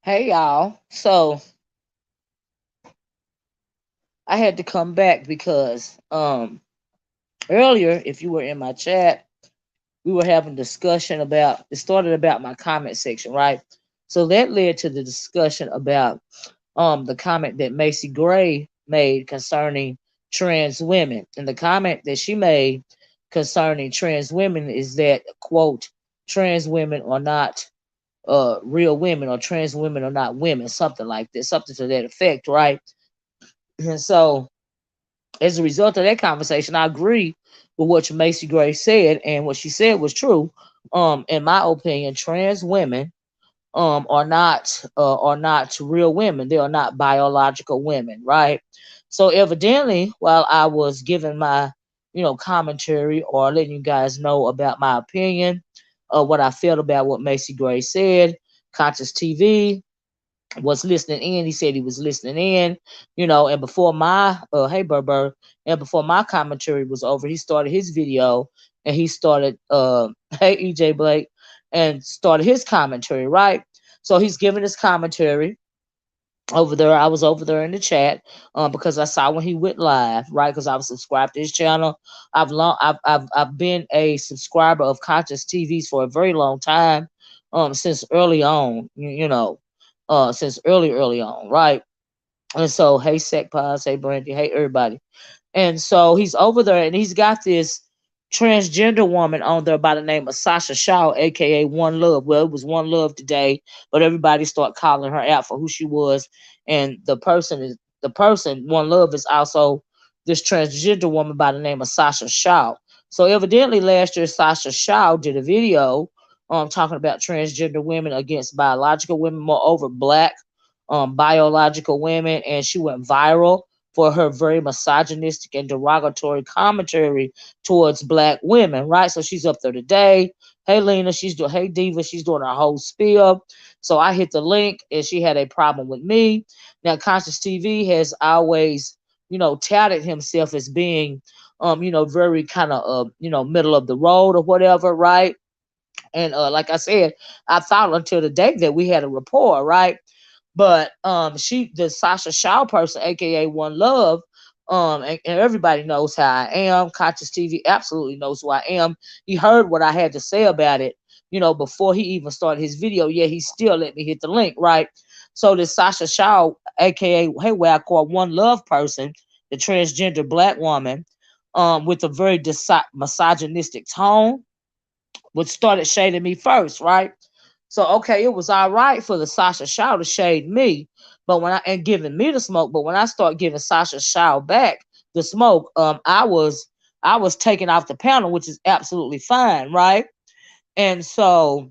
Hey y'all. So I had to come back because earlier, if you were in my chat, we were having discussion about it started about my comment section, right? So that led to the discussion about the comment that Macy Gray made concerning trans women. And the comment that she made concerning trans women is that, quote, trans women are not real women, or trans women are not women, something like this, something to that effect, right? And so as a result of that conversation, I agree with what Macy Gray said, and what she said was true. In my opinion, trans women are not real women. They are not biological women, right? So evidently, while I was giving my commentary or letting you guys know about my opinion, what I felt about what Macy Gray said, Conscious TV was listening in. He said he was listening in, and before my hey Burr, and before my commentary was over, he started his video, and he started hey EJ Blake, and started his commentary, right? So he's giving his commentary over there. I was over there in the chat because I saw when he went live, right? Because I was subscribed to his channel. I've been a subscriber of Conscious TVs for a very long time, since early on, since early on, right? And so, hey, Sekpaz, hey, Brandy, hey, everybody. And so he's over there, and he's got this transgender woman on there by the name of Sasha Shaw, aka One Love. Well, it was One Love today, but everybody started calling her out for who she was. And the person One Love is also this transgender woman by the name of Sasha Shaw. So evidently last year Sasha Shaw did a video talking about transgender women against biological women, moreover black biological women, and she went viral for her very misogynistic and derogatory commentary towards black women, right? So she's up there today. Hey Lena, she's doing hey Diva, she's doing her whole spiel. So I hit the link, and she had a problem with me. Now Conscious TV has always, touted himself as being very kind of middle of the road or whatever, right? And like I said, I thought until the day that we had a rapport, right? But the Sasha Shaw person, aka One Love, and everybody knows how I am. Conscious TV absolutely knows who I am. He heard what I had to say about it, before he even started his video. Yeah, he still let me hit the link, right? So this Sasha Shaw, aka hey, what I call One Love person, the transgender black woman, with a very misogynistic tone, which started shading me first, right? So okay, it was all right for the Sasha Shaw to shade me, but when I and giving me the smoke, but when I start giving Sasha Shaw back the smoke, I was taken off the panel, which is absolutely fine, right? And so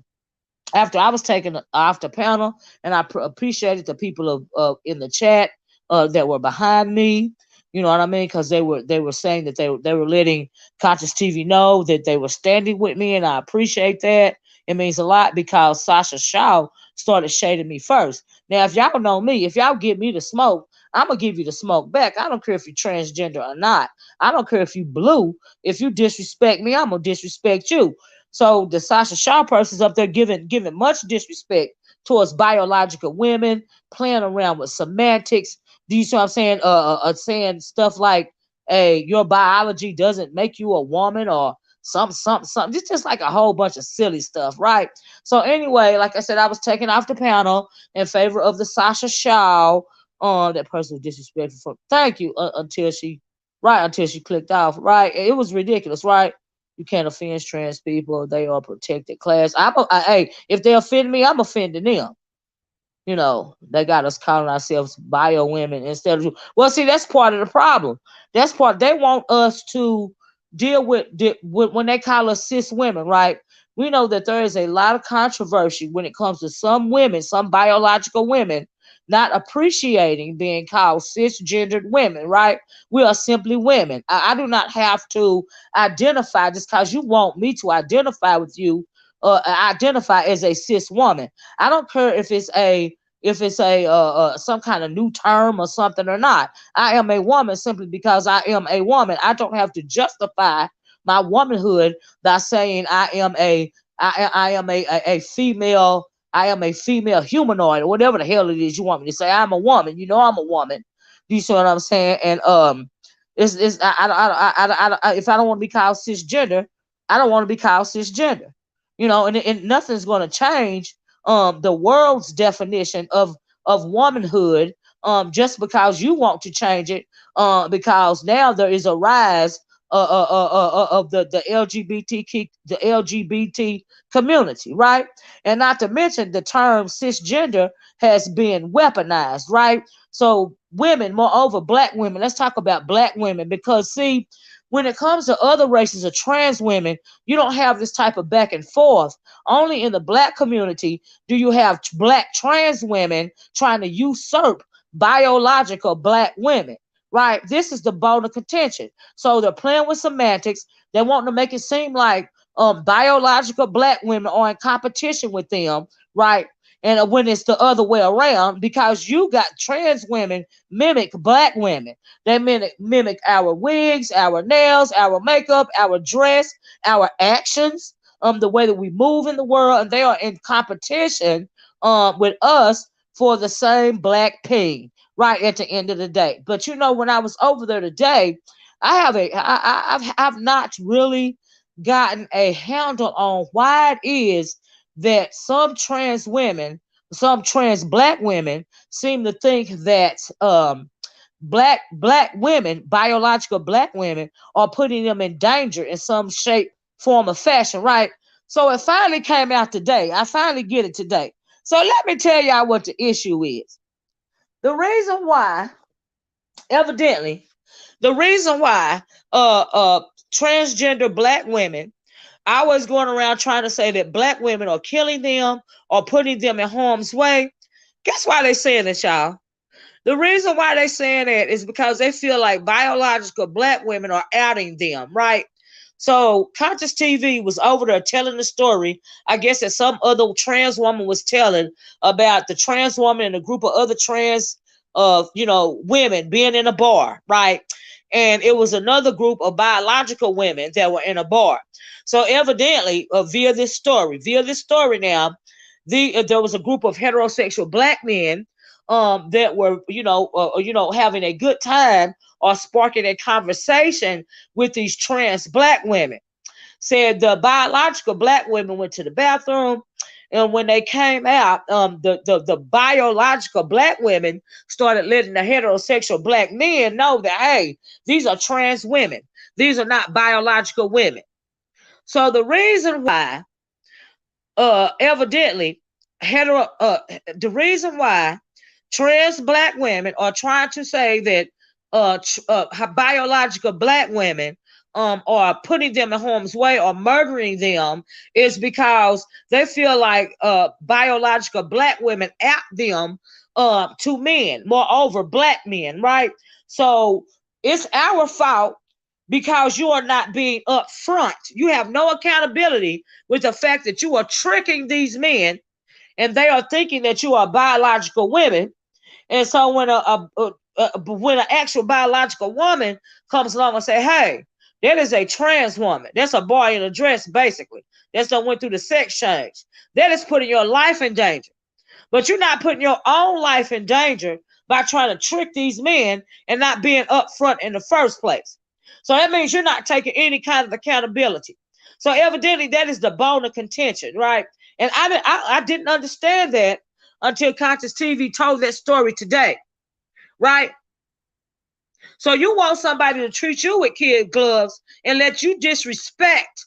after I was taken off the panel, and I appreciated the people in the chat that were behind me. You know what I mean? Because they were saying that they were letting Conscious TV know that they were standing with me, and I appreciate that. It means a lot because Sasha Shaw started shading me first. Now, if y'all know me, if y'all give me the smoke, I'm gonna give you the smoke back. I don't care if you're transgender or not. I don't care if you blue. If you disrespect me, I'm gonna disrespect you. So the Sasha Shaw person's up there giving much disrespect towards biological women, playing around with semantics. Do you see what I'm saying? Saying stuff like, "Hey, your biology doesn't make you a woman," or something. It's just like a whole bunch of silly stuff, right? So anyway, like I said, I was taken off the panel in favor of the Sasha Shaw. That person was disrespectful. Thank you until she clicked off, right? It was ridiculous, right? You can't offend trans people. They are protected class. Hey, if they offend me, I'm offending them. They got us calling ourselves bio women instead of. Well, see, that's part of the problem. That's part. They want us to deal with when they call us cis women, right? We know that there is a lot of controversy when it comes to some women, some biological women not appreciating being called cisgendered women, right? We are simply women. I do not have to identify just because you want me to identify with you, identify as a cis woman. I don't care if it's a some kind of new term or something or not. I am a woman simply because I am a woman. I don't have to justify my womanhood by saying I am a female. I am a female humanoid or whatever the hell it is you want me to say. I'm a woman. You know I'm a woman. You see what I'm saying? And it's if I don't want to be called cisgender, I don't want to be called cisgender. You know, and nothing's going to change the world's definition of womanhood just because you want to change it because now there is a rise of the LGBT community, right? And not to mention the term cisgender has been weaponized, right? So women, moreover, black women, let's talk about black women because see, when it comes to other races of trans women, you don't have this type of back and forth. Only in the black community do you have black trans women trying to usurp biological black women, right? This is the bone of contention. So they're playing with semantics. They want to make it seem like biological black women are in competition with them, right? And when it's the other way around, because you got trans women mimic black women. They mimic our wigs, our nails, our makeup, our dress, our actions, the way that we move in the world, and they are in competition with us for the same black pig, right at the end of the day. But you know, when I was over there today, I've not really gotten a handle on why it is that some trans women, some trans black women, seem to think that black women, biological black women, are putting them in danger in some shape, form, or fashion, right? So it finally came out today. I finally get it today. So let me tell y'all what the issue is. The reason why, evidently, the reason why transgender black women always going around trying to say that black women are killing them or putting them in harm's way. Guess why they saying this, y'all? The reason why they saying that is because they feel like biological black women are outing them, right? So Conscious TV was over there telling the story, I guess that some other trans woman was telling about the trans woman and a group of other trans women being in a bar, right? And it was another group of biological women that were in a bar. So evidently, via this story now, there was a group of heterosexual black men that were, having a good time or sparking a conversation with these trans black women. Said the biological black women went to the bathroom, and when they came out, the biological black women started letting the heterosexual black men know that, hey, these are trans women. These are not biological women. So the reason why, evidently, the reason why trans black women are trying to say that biological black women are putting them in harm's way or murdering them is because they feel like biological black women out them to men, moreover black men, right? So it's our fault because you are not being upfront. You have no accountability with the fact that you are tricking these men and they are thinking that you are biological women. And so when when an actual biological woman comes along and say, hey, that is a trans woman. That's a boy in a dress, basically. That's that went through the sex change. That is putting your life in danger. But you're not putting your own life in danger by trying to trick these men and not being upfront in the first place. So that means you're not taking any kind of accountability. So evidently that is the bone of contention, right? And I didn't understand that until Conscious TV told that story today, right? So you want somebody to treat you with kid gloves and let you disrespect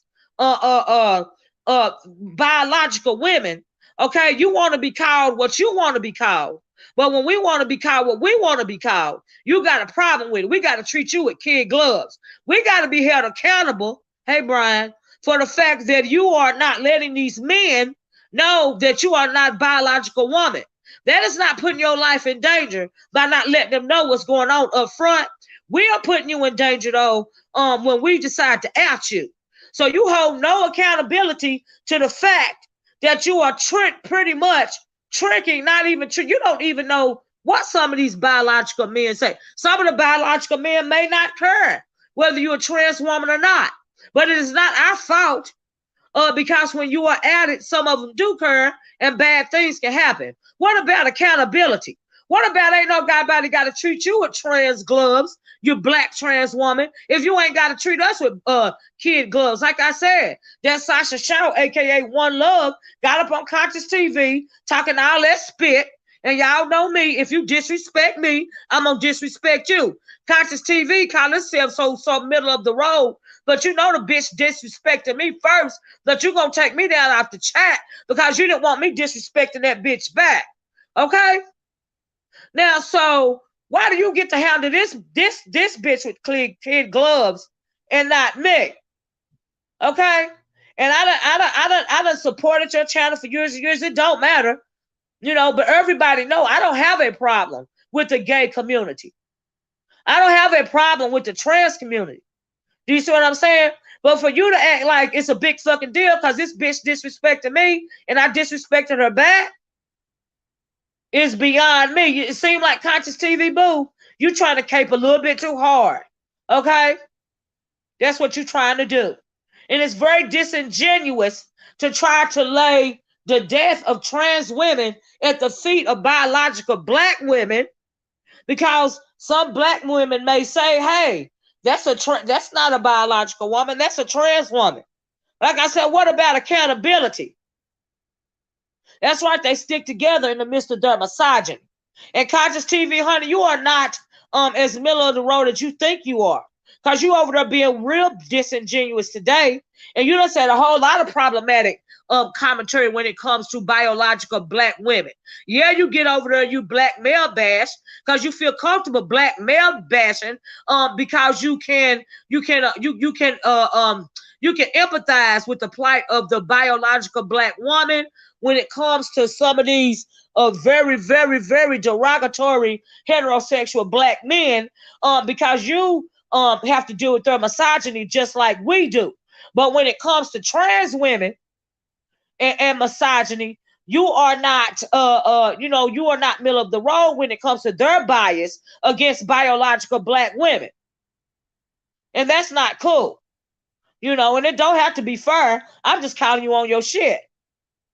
biological women. Okay, you want to be called what you want to be called. But when we want to be called what we want to be called, you got a problem with it. We got to treat you with kid gloves. We got to be held accountable, hey, Brian, for the fact that you are not letting these men know that you are not a biological woman. That is not putting your life in danger by not letting them know what's going on up front. We are putting you in danger though when we decide to out you. So you hold no accountability to the fact that you are pretty much tricking, not even you don't even know what some of these biological men say. Some of the biological men may not care whether you're a trans woman or not, but it is not our fault because when you are at it, some of them do care and bad things can happen. What about accountability? What about ain't nobody got to treat you with trans gloves, you black trans woman, if you ain't got to treat us with kid gloves? Like I said, that Sasha Show, aka One Love, got up on Conscious TV talking all that spit. And y'all know me, if you disrespect me, I'm going to disrespect you. Conscious TV call itself so middle of the road, but you know the bitch disrespected me first, but you going to take me down off the chat because you didn't want me disrespecting that bitch back. Okay? Now, so why do you get to handle this bitch with kid gloves and not me? Okay? And I done supported your channel for years and years. It don't matter. You know, but everybody know I don't have a problem with the gay community. I don't have a problem with the trans community. Do you see what I'm saying? But for you to act like it's a big fucking deal because this bitch disrespected me and I disrespected her back is beyond me. It seemed like Conscious TV, boo, you trying to cape a little bit too hard. Okay? That's what you're trying to do. And it's very disingenuous to try to lay the death of trans women at the feet of biological black women, because some black women may say, hey, that's not a biological woman, that's a trans woman. Like I said, what about accountability? That's right, they stick together in the midst of their misogyny. And Conscious TV, honey, you are not as middle of the road as you think you are. Because you over there being real disingenuous today, and you done said a whole lot of problematic commentary when it comes to biological black women. Yeah, you get over there, you black male bash, because you feel comfortable black male bashing, because you can empathize with the plight of the biological black woman when it comes to some of these very, very, very derogatory heterosexual black men, because you have to deal with their misogyny just like we do. But when it comes to trans women and misogyny, you are not you are not middle of the road when it comes to their bias against biological black women. And that's not cool. You know, and it don't have to be fair. I'm just calling you on your shit.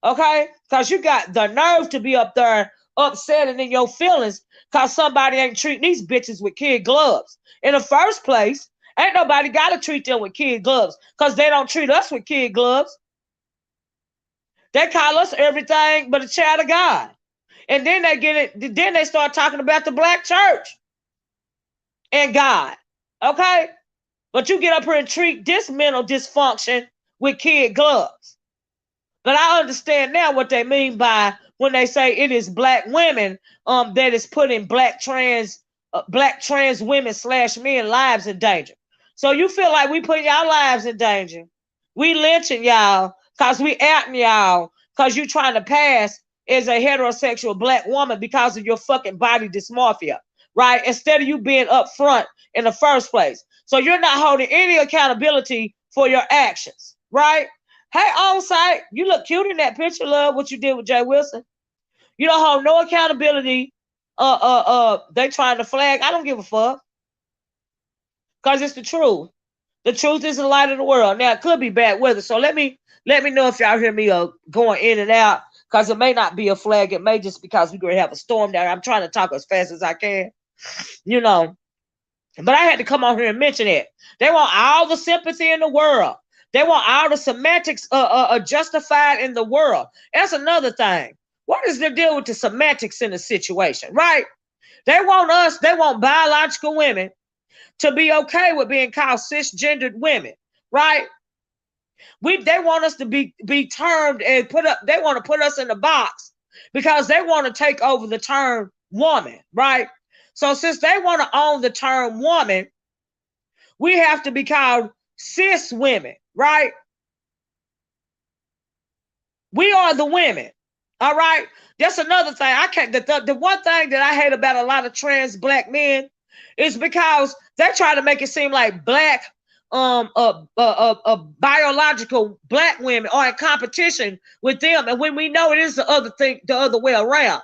Okay? Because you got the nerve to be up there upset and in your feelings because somebody ain't treating these bitches with kid gloves. In the first place, ain't nobody got to treat them with kid gloves because they don't treat us with kid gloves. They call us everything but a child of God. And then then they start talking about the black church and God. Okay? But you get up here and treat this mental dysfunction with kid gloves. But I understand now what they mean by when they say it is black women that is putting black trans women / men lives in danger. So you feel like we putting y'all lives in danger. We lynching y'all because we outing y'all because you trying to pass as a heterosexual black woman because of your fucking body dysmorphia, right? Instead of you being upfront in the first place. So you're not holding any accountability for your actions, right? Hey, on site, you look cute in that picture, love, what you did with Jay Wilson. You don't hold no accountability. They trying to flag. I don't give a fuck. Because it's the truth. The truth is the light of the world. Now, it could be bad weather. So let me know if y'all hear me going in and out. Because it may not be a flag. It may just because we're going to have a storm there. I'm trying to talk as fast as I can. You know. But I had to come on here and mention it. They want all the sympathy in the world. They want all the semantics justified in the world. That's another thing. What is the deal with the semantics in the situation, right? They want biological women to be okay with being called cisgendered women, right? They want us to be termed and they want to put us in the box because they want to take over the term woman, right? So since they want to own the term woman, we have to be called cis women, right? We are the women. All right. That's another thing. I can't. The one thing that I hate about a lot of trans black men is because they try to make it seem like black, biological black women are in competition with them, and when we know it is the other thing, the other way around.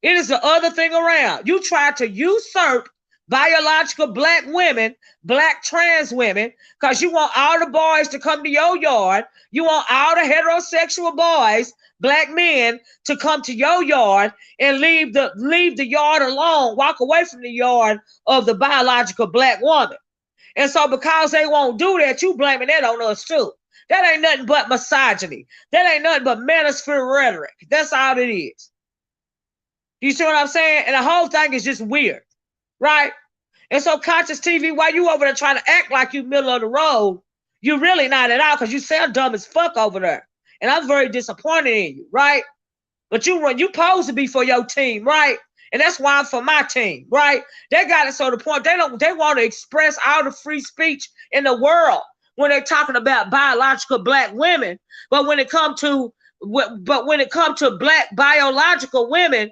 It is the other thing around. You try to usurp biological black women, black trans women, because you want all the boys to come to your yard. You want all the heterosexual boys, black men, to come to your yard and leave the yard alone, walk away from the yard of the biological black woman. And so because they won't do that, you blaming that on us too. That ain't nothing but misogyny. That ain't nothing but manosphere rhetoric. That's all it is. You see what I'm saying? And the whole thing is just weird, right? And so Conscious TV, while you over there trying to act like you middle of the road, you really not at all, because you sound dumb as fuck over there. And I'm very disappointed in you, right? But you supposed to be for your team, right? And that's why I'm for my team, right? They got it so the point they want to express all the free speech in the world when they're talking about biological black women. But when it comes to black biological women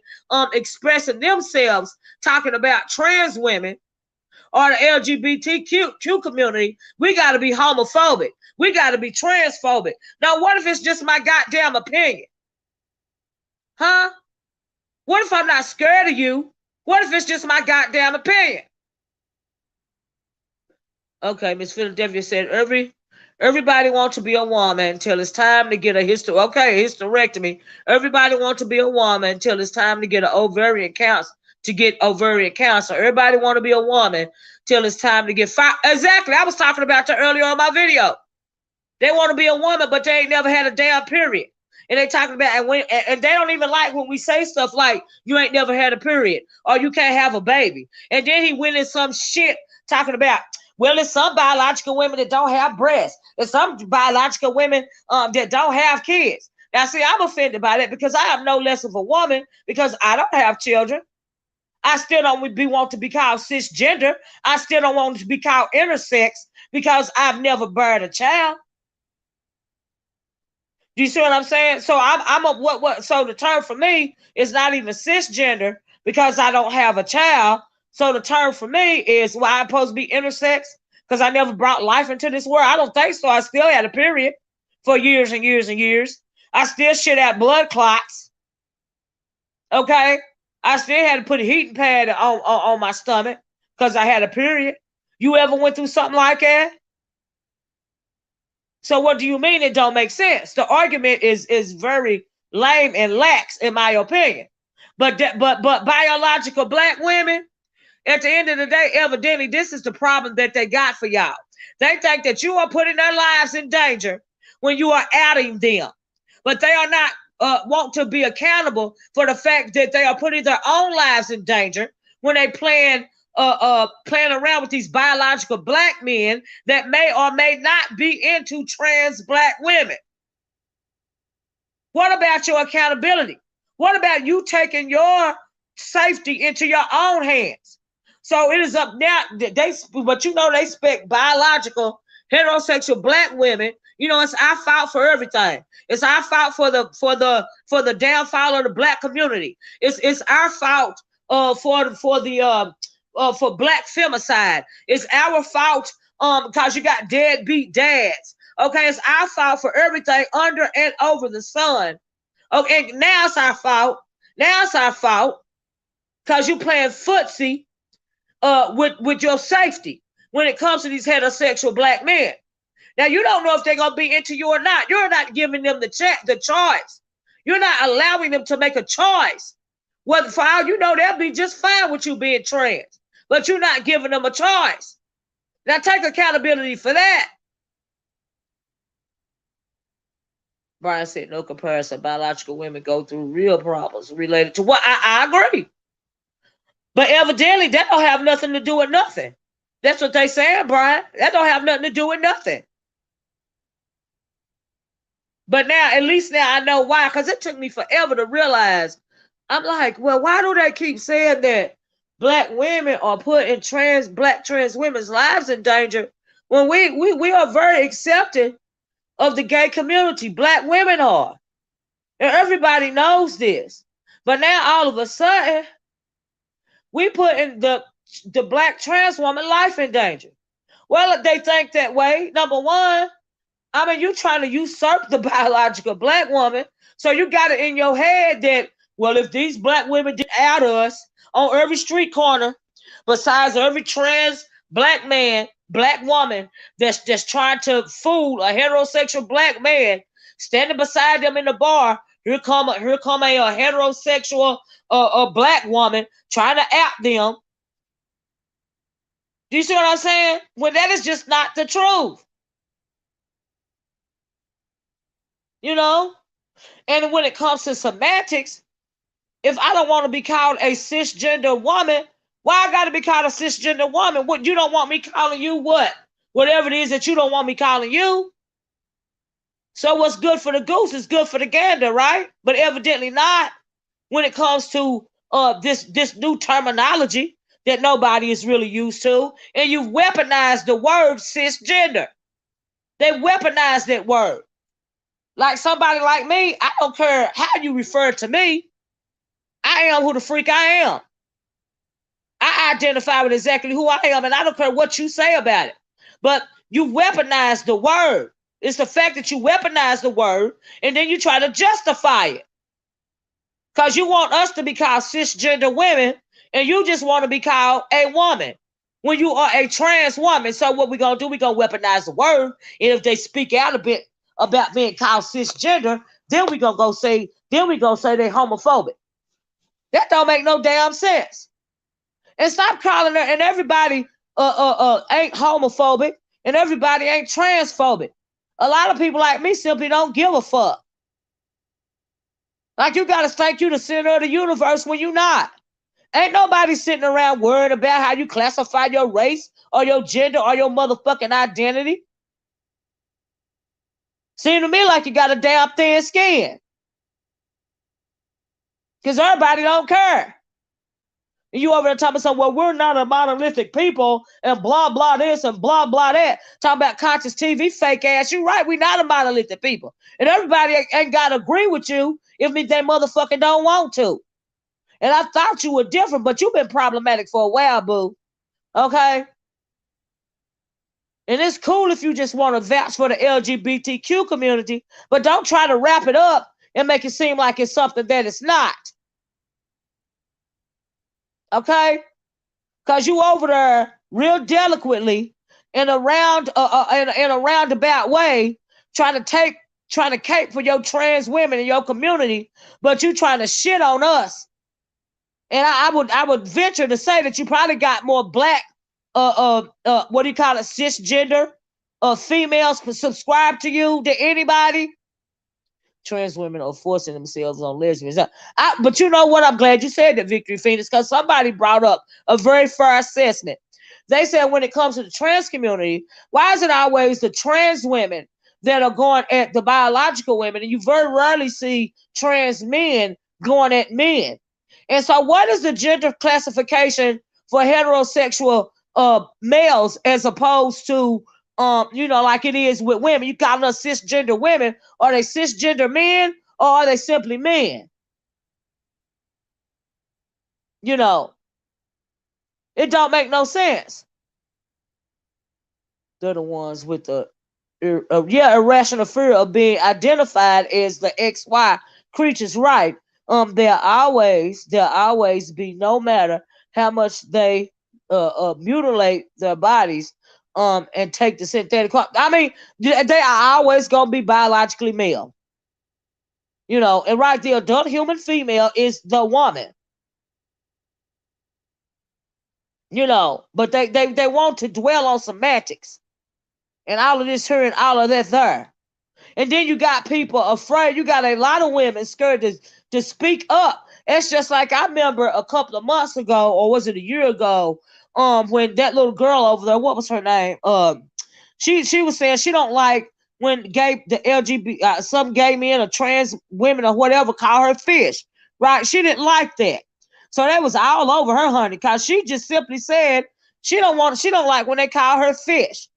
expressing themselves, talking about trans women or the LGBTQ community, we got to be homophobic. We got to be transphobic. Now, what if it's just my goddamn opinion? Huh? What if I'm not scared of you? What if it's just my goddamn opinion? Okay, Miss Philadelphia said everybody wants to be a woman until it's time to get a hysterectomy. Everybody wants to be a woman until it's time to get an ovarian cancer. Everybody want to be a woman till it's time to get fired. Exactly. I was talking about that earlier on my video. They want to be a woman, but they ain't never had a damn period. And they talking about and they don't even like when we say stuff like you ain't never had a period or you can't have a baby. And then he went in some shit talking about, well, there's some biological women that don't have breasts. There's some biological women that don't have kids. Now, see, I'm offended by that because I am no less of a woman because I don't have children. I still don't want to be called cisgender. I still don't want to be called intersex because I've never buried a child. Do you see what I'm saying? So so the term for me is not even cisgender because I don't have a child. So the term for me is, well, I'm supposed to be intersex because I never brought life into this world. I don't think so. I still had a period for years and years and years. I still shit out blood clots. Okay? I still had to put a heating pad on my stomach because I had a period. You ever went through something like that? So what do you mean it don't make sense? The argument is very lame and lax, in my opinion. But biological black women, at the end of the day, evidently, this is the problem that they got for y'all. They think that you are putting their lives in danger when you are outing them. But they are not want to be accountable for the fact that they are putting their own lives in danger when they playing around with these biological black men that may or may not be into trans black women. What about your accountability? What about you taking your safety into your own hands? So it is up now. But you know they expect biological heterosexual black women. You know, it's our fault for everything. It's our fault for the downfall of the black community. It's our fault for black femicide. It's our fault because you got deadbeat dads. Okay, it's our fault for everything under and over the sun. Okay, now it's our fault. Now it's our fault because you playing footsie with your safety when it comes to these heterosexual black men. Now you don't know if they're gonna be into you or not. You're not giving them the choice. You're not allowing them to make a choice. Well, for all you know, they'll be just fine with you being trans, but you're not giving them a choice. Now take accountability for that. Brian said, no comparison. Biological women go through real problems related to what? I agree. But evidently, that don't have nothing to do with nothing. That's what they saying, Brian. That don't have nothing to do with nothing. But now, at least now I know why, because it took me forever to realize. I'm like, well, why do they keep saying that black women are putting black trans women's lives in danger when we are very accepting of the gay community? Black women are. And everybody knows this. But now all of a sudden, we put in the black trans woman life in danger. Well, if they think that way, number one, I mean, you trying to usurp the biological black woman. So you got it in your head that, well, if these black women did out us on every street corner, besides every trans black man, black woman that's trying to fool a heterosexual black man, standing beside them in the bar, here come a heterosexual a black woman trying to out them. Do you see what I'm saying? When that is just not the truth. You know? And when it comes to semantics, if I don't want to be called a cisgender woman, why I got to be called a cisgender woman? What, you don't want me calling you what? Whatever it is that you don't want me calling you. So what's good for the goose is good for the gander, right? But evidently not when it comes to this new terminology that nobody is really used to. And you've weaponized the word cisgender. They weaponized that word. Like somebody like me, I don't care how you refer to me. I am who the freak I am. I identify with exactly who I am, and I don't care what you say about it. But you weaponize the word. It's the fact that you weaponize the word, and then you try to justify it. Because you want us to be called cisgender women, and you just want to be called a woman when you are a trans woman. So what we're going to do, we're going to weaponize the word, and if they speak out a bit about being called cisgender, then we're going to go say, they're homophobic. That don't make no damn sense. And stop calling her, and everybody ain't homophobic, and everybody ain't transphobic. A lot of people like me simply don't give a fuck. Like you gotta think you the center of the universe when you not. Ain't nobody sitting around worried about how you classify your race or your gender or your motherfucking identity. Seem to me like you got a damn thin skin. Because everybody don't care. And you over there talking about, well, we're not a monolithic people and blah, blah this and blah, blah that. Talking about conscious TV, fake ass. You're right, we're not a monolithic people. And everybody ain't got to agree with you if they motherfucking don't want to. And I thought you were different, but you've been problematic for a while, boo. Okay? And it's cool if you just want to vouch for the LGBTQ community, but don't try to wrap it up and make it seem like it's something that it's not. Okay? Because you over there real delicately in a roundabout way trying to cape for your trans women in your community, but you trying to shit on us. And I would venture to say that you probably got more black what do you call it, cisgender females subscribe to you than anybody. Trans women are forcing themselves on lesbians. But you know what? I'm glad you said that, Victory Phoenix, because somebody brought up a very fair assessment. They said when it comes to the trans community, why is it always the trans women that are going at the biological women, and you very rarely see trans men going at men? And so what is the gender classification for heterosexual males as opposed to like it is with women? You call them cisgender women. Are they cisgender men or are they simply men? It don't make no sense. They're the ones with the irrational fear of being identified as the XY creatures, right? There'll always be, no matter how much they mutilate their bodies and take the synthetic. I mean, they are always gonna be biologically male. And right, the adult human female is the woman. But they want to dwell on semantics and all of this here and all of that there. And then you got people afraid. You got a lot of women scared to speak up. It's just like I remember a couple of months ago, or was it a year ago, when that little girl over there, what was her name? She was saying she don't like when the LGBT, some gay men or trans women or whatever call her fish, right? She didn't like that. So that was all over her, honey, because she just simply said she don't like when they call her fish.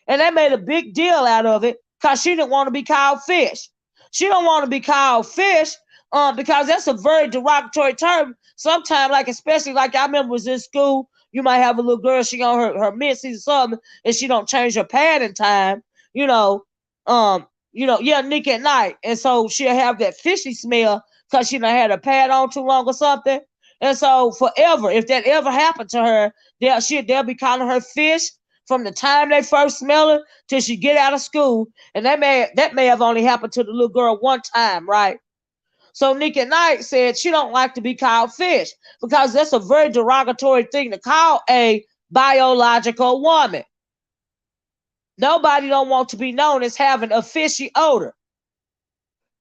And they made a big deal out of it because she didn't want to be called fish. She don't want to be called fish, because that's a very derogatory term. Sometimes, like especially like I remember was in school, you might have a little girl, she on her menses or something, and she don't change her pad in time, you know, yeah, Nick at night, and so she'll have that fishy smell because she done had her pad on too long or something. And so forever, if that ever happened to her, they'll be calling her fish from the time they first smell her till she get out of school. And that may have only happened to the little girl one time, right? So Nick at Night said she don't like to be called fish because that's a very derogatory thing to call a biological woman. Nobody don't want to be known as having a fishy odor.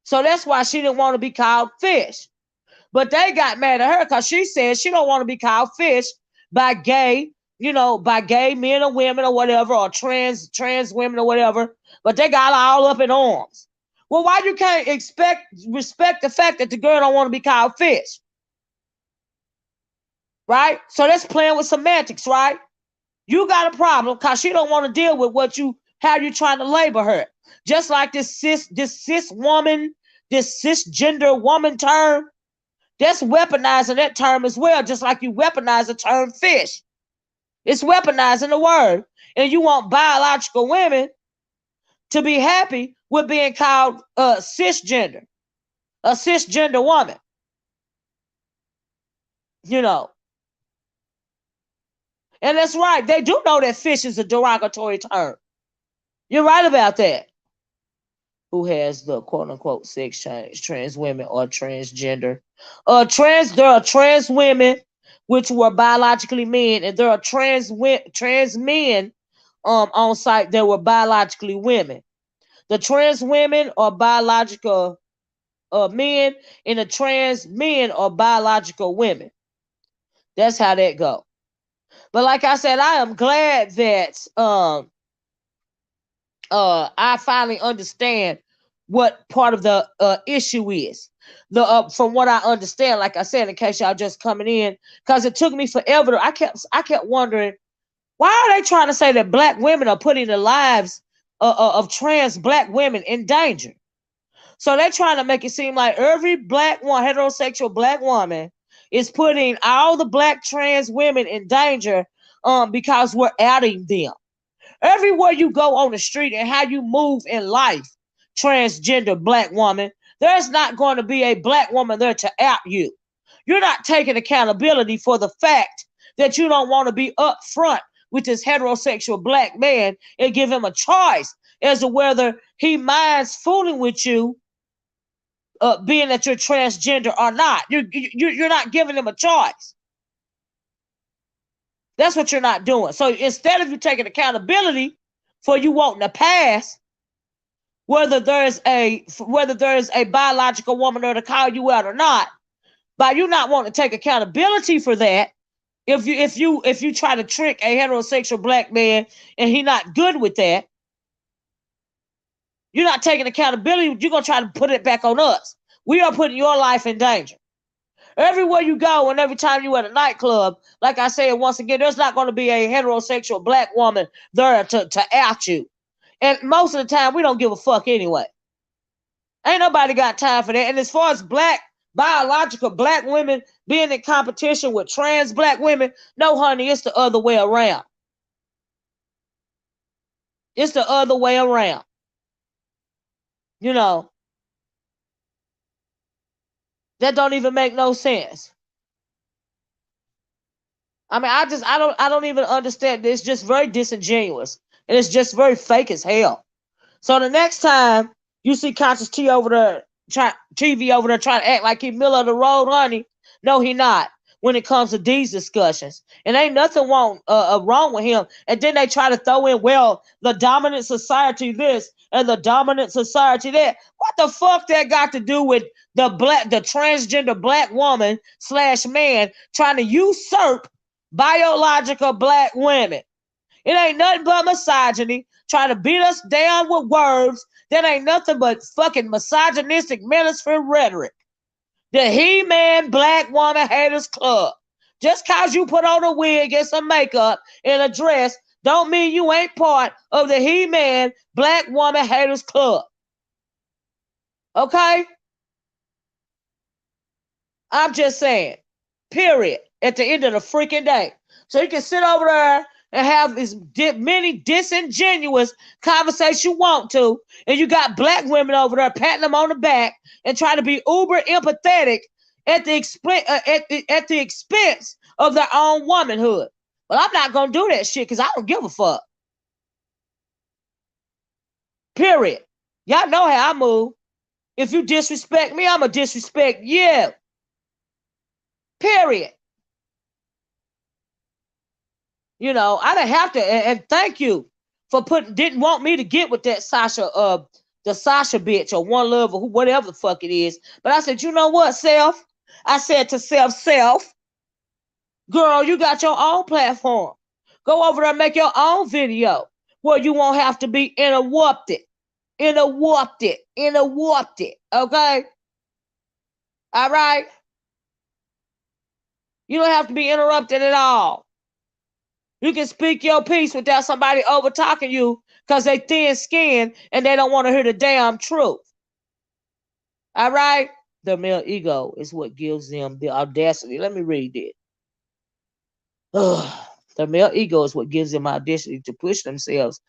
So that's why she didn't want to be called fish. But they got mad at her because she said she don't want to be called fish by gay, by gay men or women or whatever, or trans women or whatever. But they got all up in arms. Well, why you can't respect the fact that the girl don't want to be called fish? Right? So that's playing with semantics, right? You got a problem because she don't want to deal with how you trying to label her. Just like this cis woman, this cisgender woman term, that's weaponizing that term as well, just like you weaponize the term fish. It's weaponizing the word. And you want biological women to be happy with being called cisgender, a cisgender woman. And that's right. They do know that fish is a derogatory term. You're right about that. Who has the quote unquote sex change, trans women or transgender? There are trans women which were biologically men, and there are trans men on site that were biologically women. The trans women are biological men, and the trans men are biological women. That's how that go. But like I said, I am glad that I finally understand what part of the issue is. From what I understand, like I said, in case y'all just coming in, because it took me forever. I kept wondering, why are they trying to say that black women are putting the lives of trans black women in danger? So they're trying to make it seem like every heterosexual black woman is putting all the black trans women in danger because we're outing them. Everywhere you go on the street and how you move in life, transgender black woman, there's not going to be a black woman there to out you. You're not taking accountability for the fact that you don't want to be upfront with this heterosexual black man and give him a choice as to whether he minds fooling with you, being that you're transgender or not. You're not giving him a choice. That's what you're not doing. So instead of you taking accountability for you wanting to pass, whether there's a biological woman there to call you out or not, by you not wanting to take accountability for that, if you try to trick a heterosexual black man and he not good with that, you're not taking accountability. You're gonna try to put it back on us. We are putting your life in danger. Everywhere you go and every time you at a nightclub, like I said, once again, there's not going to be a heterosexual black woman there to out you. And most of the time, we don't give a fuck anyway. Ain't nobody got time for that. And as far as biological black women being in competition with trans black women, no, honey, it's the other way around. It's the other way around. That don't even make no sense. I mean, I don't even understand. It's just very disingenuous, and it's just very fake as hell. So the next time you see Conscious TV over there trying to act like he middle of the road, honey, no, he not. When it comes to these discussions, and ain't nothing wrong with him. And then they try to throw in, well, the dominant society this and the dominant society that. What the fuck that got to do with the transgender black woman / man trying to usurp biological black women? It ain't nothing but misogyny, trying to beat us down with words that ain't nothing but fucking misogynistic minister rhetoric. The He-Man Black Woman Haters Club. Just cause you put on a wig and some makeup and a dress don't mean you ain't part of the He-Man Black Woman Haters Club. Okay? I'm just saying. Period. At the end of the freaking day. So you can sit over there and have as many disingenuous conversations you want to, and you got black women over there patting them on the back and trying to be uber empathetic at the expense of their own womanhood. Well, I'm not gonna do that shit because I don't give a fuck. Period. Y'all know how I move. If you disrespect me, I'ma disrespect you. Period. You know, I didn't have to, and thank you for didn't want me to get with that Sasha, the Sasha bitch or One Love or whatever the fuck it is. But I said, you know what, self? I said to self, girl, you got your own platform. Go over there and make your own video where you won't have to be interrupted. Okay? All right? You don't have to be interrupted at all. You can speak your piece without somebody over talking you because they thin skinned and they don't want to hear the damn truth. All right? The male ego is what gives them the audacity. Let me read it. The male ego is what gives them audacity to push themselves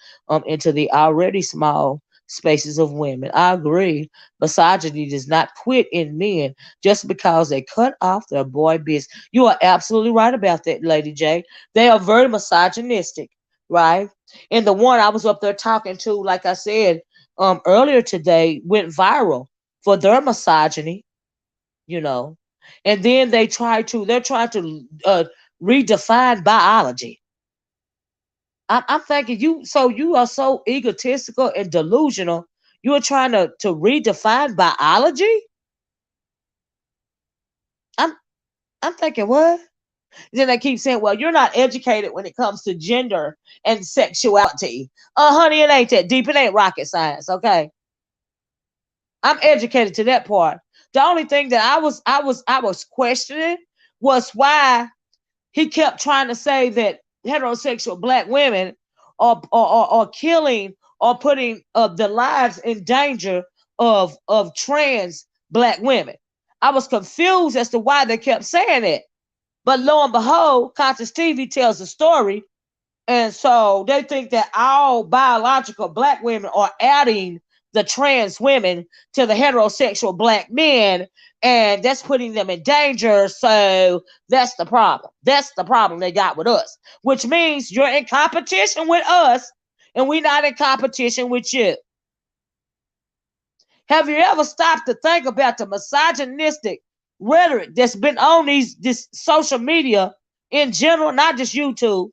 into the already small spaces of women. I agree. Misogyny does not quit in men just because they cut off their boy biz. You are absolutely right about that, Lady J. They are very misogynistic, right? And the one I was up there talking to, like I said earlier today, went viral for their misogyny, you know. And then they're trying to redefine biology. I'm thinking you are so egotistical and delusional. You are trying to redefine biology. I'm I'm thinking what? Then they keep saying, well, you're not educated when it comes to gender and sexuality. Honey, it ain't that deep. It ain't rocket science, okay? I'm educated to that part. The only thing that I was questioning was why he kept trying to say that heterosexual black women are killing or putting the lives in danger of trans black women. I was confused as to why they kept saying it. But lo and behold, Conscious TV tells the story. And so they think that all biological black women are adding the trans women to the heterosexual black men, and that's putting them in danger. So that's the problem. That's the problem they got with us, which means you're in competition with us, and we're not in competition with you. Have you ever stopped to think about the misogynistic rhetoric that's been on this social media in general, not just YouTube?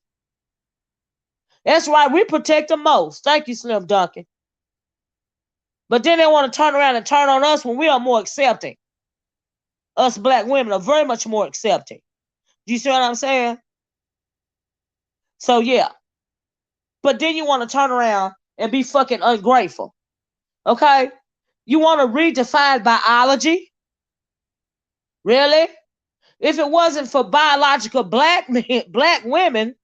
That's why we protect the most. Thank you, Slim Duncan. But then they want to turn around and turn on us when we are more accepting. Us black women are very much more accepting. Do you see what I'm saying? So yeah. But then you want to turn around and be fucking ungrateful. Okay? You want to redefine biology? Really? If it wasn't for biological black men, black women,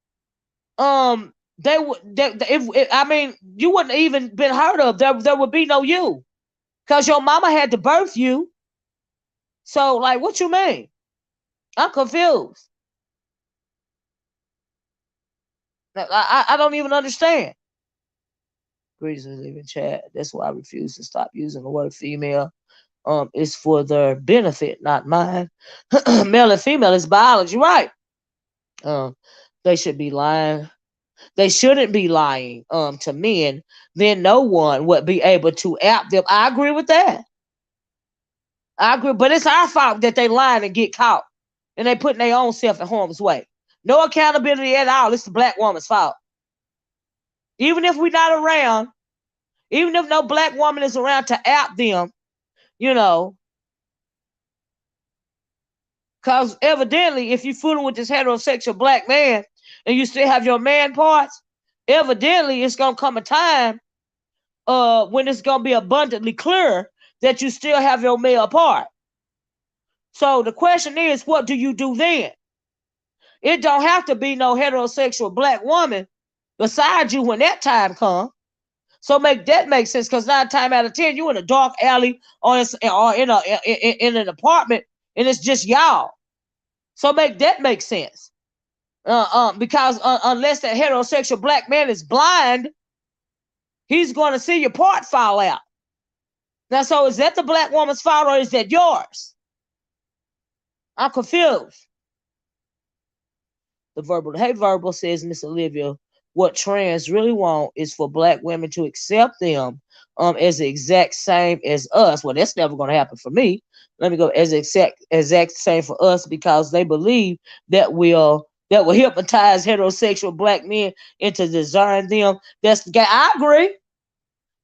they would. I mean, you wouldn't even been heard of. There would be no you, cause your mama had to birth you. So, like, what you mean? I'm confused. I don't even understand. Greetings, leaving chat. That's why I refuse to stop using the word female. It's for their benefit, not mine. Male and female is biology, right? They should be lying. They shouldn't be lying to men. Then no one would be able to out them. I agree with that. I agree, but it's our fault that they lying and get caught, and they putting their own self in harm's way. No accountability at all. It's the black woman's fault. Even if we're not around, even if no black woman is around to out them, you know, because evidently, if you're fooling with this heterosexual black man and you still have your man parts, evidently it's gonna come a time when it's gonna be abundantly clear that you still have your male part. So the question is, what do you do then? It don't have to be no heterosexual black woman beside you when that time comes. So make that make sense, because 9 times out of 10, you in a dark alley or in an apartment, and it's just y'all. So make that make sense. Because unless that heterosexual black man is blind, he's going to see your part fall out. Now, so is that the black woman's fault, or is that yours? I'm confused. The verbal. Hey, verbal, says Miss Olivia, what trans really want is for black women to accept them as the exact same as us. Well, that's never going to happen for me. Let me go as exact same for us, because they believe that will hypnotize heterosexual black men into desiring them. That's the guy. I agree.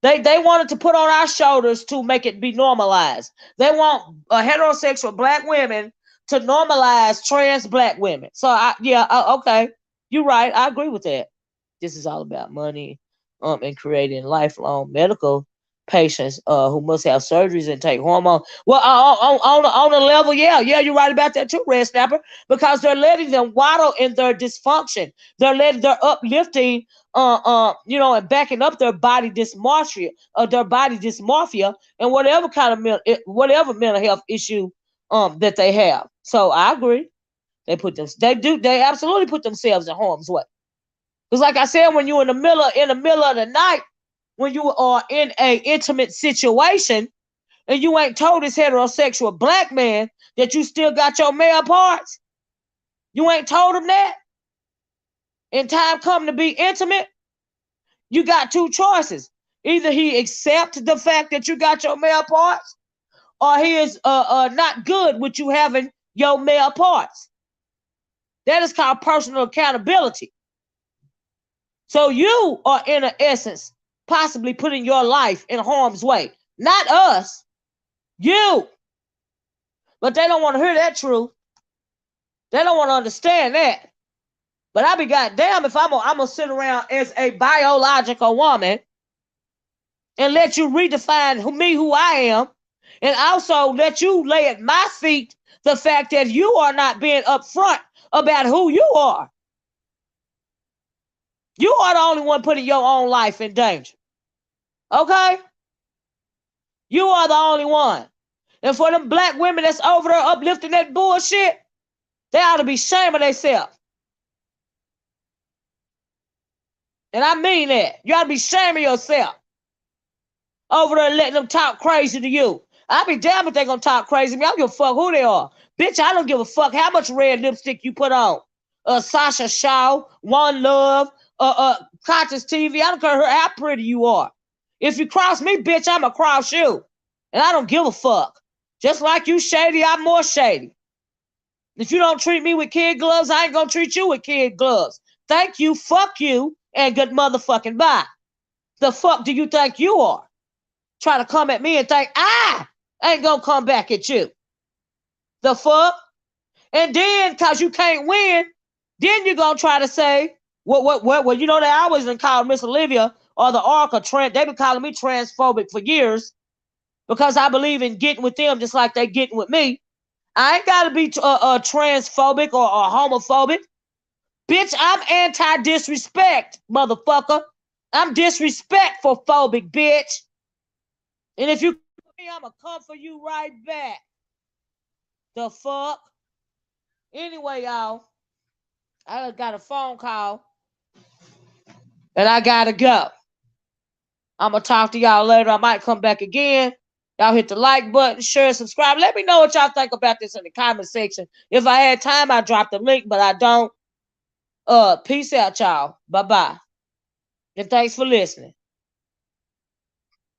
They wanted to put on our shoulders to make it be normalized. They want heterosexual black women to normalize trans black women. So okay, you're right. I agree with that. This is all about money, and creating lifelong medical patients who must have surgeries and take hormones. Well, on a level, yeah, you're right about that too, Red Snapper, because they're letting them waddle in their dysfunction. They're uplifting, and backing up their body dysmorphia, and whatever kind of whatever mental health issue that they have. So I agree. They absolutely put themselves in harm's way. Because like I said, when you're in the middle of the night, when you are in a intimate situation, and you ain't told this heterosexual black man that you still got your male parts, you ain't told him that, and time come to be intimate, you got two choices. Either he accepts the fact that you got your male parts, or he is not good with you having your male parts. That is called personal accountability. So you are, in essence, possibly putting your life in harm's way. Not us, you. But they don't want to hear that truth. They don't want to understand that. But I be goddamn if I'm gonna sit around as a biological woman and let you redefine who I am, and also let you lay at my feet the fact that you are not being upfront about who you are. You are the only one putting your own life in danger. Okay? You are the only one. And for them black women that's over there uplifting that bullshit, they ought to be ashamed of themselves. And I mean that. You ought to be ashamed of yourself. Over there letting them talk crazy to you. I'll be damned if they gonna talk crazy to me. I don't give a fuck who they are. Bitch, I don't give a fuck how much red lipstick you put on. Sasha Shaw, One Love, Conscious TV. I don't care how pretty you are. If you cross me, bitch, I'ma cross you. And I don't give a fuck. Just like you shady, I'm more shady. If you don't treat me with kid gloves, I ain't gonna treat you with kid gloves. Thank you, fuck you, and good motherfucking bye. The fuck do you think you are? Try to come at me and think I ain't gonna come back at you. The fuck? And then, cause you can't win, then you're gonna try to say, well, you know, they always been calling Miss Olivia or the Oracle Trent. They've been calling me transphobic for years because I believe in getting with them just like they getting with me. I ain't gotta be transphobic or homophobic. Bitch, I'm anti-disrespect, motherfucker. I'm disrespectful phobic, bitch. And if you come for me, I'ma come for you right back. The fuck? Anyway, y'all, I got a phone call and I gotta go. I'ma talk to y'all later. I might come back again. Y'all hit the like button, share, subscribe. Let me know what y'all think about this in the comment section. If I had time, I'd drop the link, but I don't. Peace out, y'all. Bye-bye. And thanks for listening.